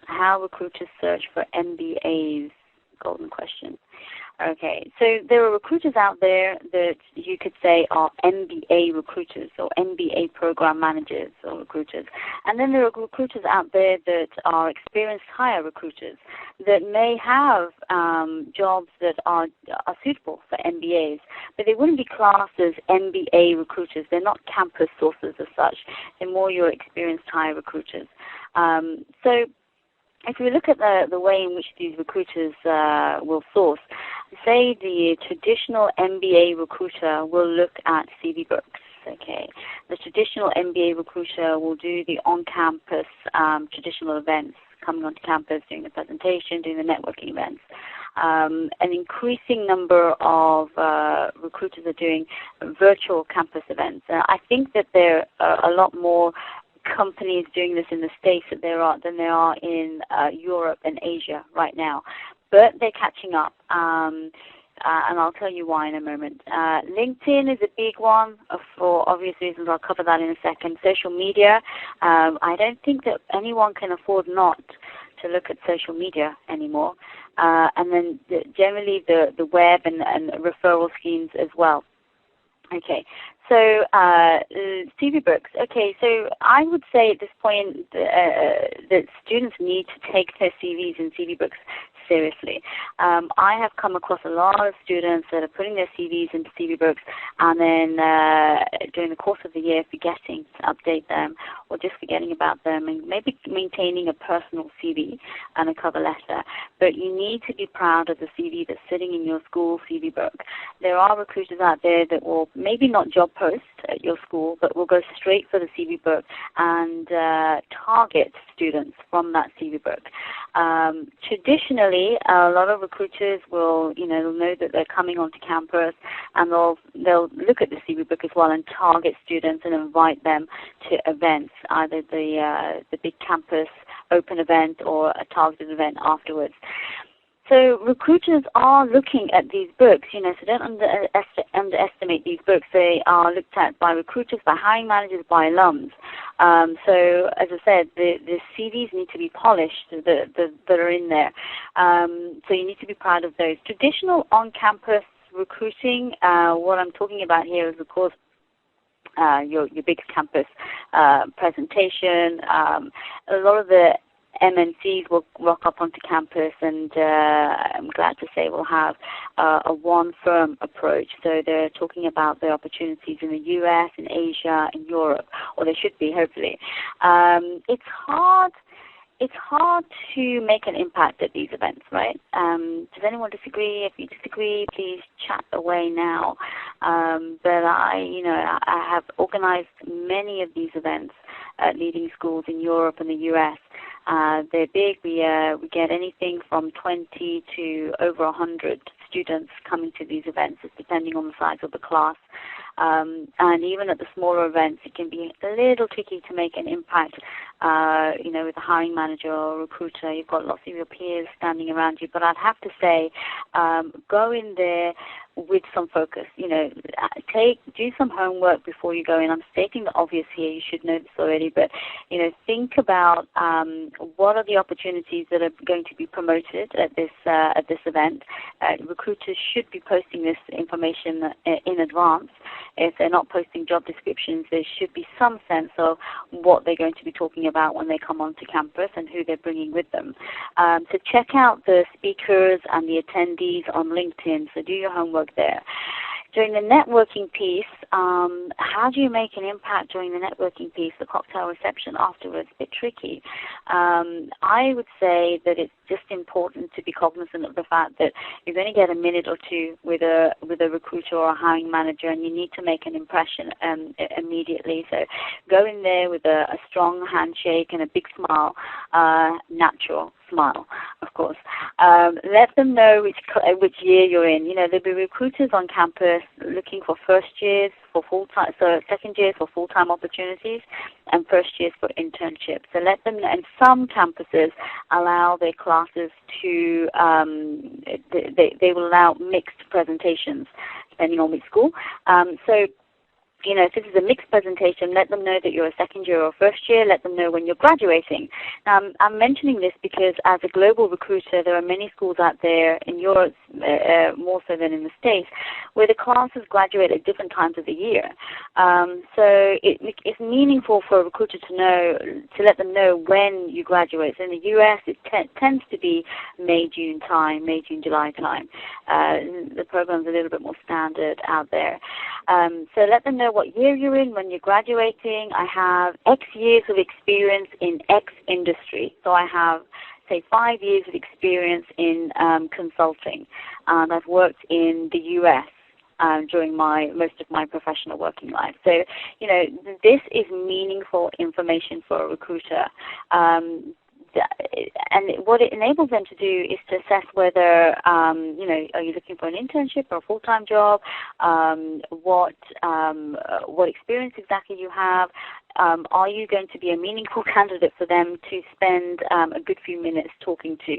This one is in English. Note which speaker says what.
Speaker 1: How recruiters search for MBAs. Golden question. Okay, so there are recruiters out there that you could say are MBA recruiters or MBA program managers or recruiters. And then there are recruiters out there that are experienced hire recruiters that may have jobs that are suitable for MBAs, but they wouldn't be classed as MBA recruiters. They're not campus sources as such. They're more your experienced hire recruiters. So if we look at the way in which these recruiters will source, say the traditional MBA recruiter will look at CV books. Okay, the traditional MBA recruiter will do the on-campus traditional events, coming onto campus, doing the presentation, doing the networking events. An increasing number of recruiters are doing virtual campus events. I think that there are a lot more companies doing this in the States than there are in Europe and Asia right now. But they're catching up, and I'll tell you why in a moment. LinkedIn is a big one for obvious reasons. I'll cover that in a second. Social media, I don't think that anyone can afford not to look at social media anymore. And then generally the web and referral schemes as well. Okay, so CV books. Okay, so I would say at this point that students need to take their CVs and CV books seriously. I have come across a lot of students that are putting their CVs into CV books and then during the course of the year forgetting to update them or just forgetting about them and maybe maintaining a personal CV and a cover letter. But you need to be proud of the CV that's sitting in your school CV book. There are recruiters out there that will maybe not job post at your school, but will go straight for the CV book and target students from that CV book. Traditionally, a lot of recruiters will, know that they're coming onto campus, and they'll look at the CV book as well and target students and invite them to events, either the big campus open event or a targeted event afterwards. So recruiters are looking at these books, so don't underestimate these books. They are looked at by recruiters, by hiring managers, by alums. So as I said, the CVs need to be polished that are in there. So you need to be proud of those. Traditional on-campus recruiting, what I'm talking about here is, of course, your big campus presentation. A lot of the MNCs will rock up onto campus, and I'm glad to say we'll have a one-firm approach. So they're talking about the opportunities in the U.S., in Asia, in Europe, or they should be, hopefully. It's hard to make an impact at these events, right? Does anyone disagree? If you disagree, please chat away now. But I have organized many of these events at leading schools in Europe and the U.S. They're big. We get anything from 20 to over 100 students coming to these events, depending on the size of the class. And even at the smaller events, it can be a little tricky to make an impact, with a hiring manager or recruiter. You've got lots of your peers standing around you. But I'd have to say, go in there with some focus. Do some homework before you go in. I'm stating the obvious here. You should know this already. But, think about what are the opportunities that are going to be promoted at this event. Recruiters should be posting this information in advance. If they're not posting job descriptions, there should be some sense of what they're going to be talking about when they come onto campus and who they're bringing with them. So check out the speakers and the attendees on LinkedIn. So do your homework there. During the networking piece, how do you make an impact during the networking piece, the cocktail reception afterwards? A bit tricky. I would say that it's just important to be cognizant of the fact that you're going to get a minute or two with a recruiter or a hiring manager, and you need to make an impression immediately. So go in there with a strong handshake and a big smile, natural smile, of course. Let them know which year you're in. There'll be recruiters on campus looking for first years for full-time, so second years for full-time opportunities, and first years for internships. So let them know. And some campuses allow their classes to, they will allow mixed presentations, depending on which school. So if this is a mixed presentation, let them know that you're a second year or first year. Let them know when you're graduating. Now, I'm mentioning this because as a global recruiter, there are many schools out there in Europe, more so than in the States, where the classes graduate at different times of the year. So it's meaningful for a recruiter to let them know when you graduate. So in the U.S., it tends to be May, June time, May, June, July time. The program's a little bit more standard out there. So let them know what year you're in when you're graduating. I have X years of experience in X industry. So I have, say, 5 years of experience in consulting. And I've worked in the U.S. During most of my professional working life. So, this is meaningful information for a recruiter. And what it enables them to do is to assess whether, are you looking for an internship or a full-time job? What experience exactly you have? Are you going to be a meaningful candidate for them to spend a good few minutes talking to?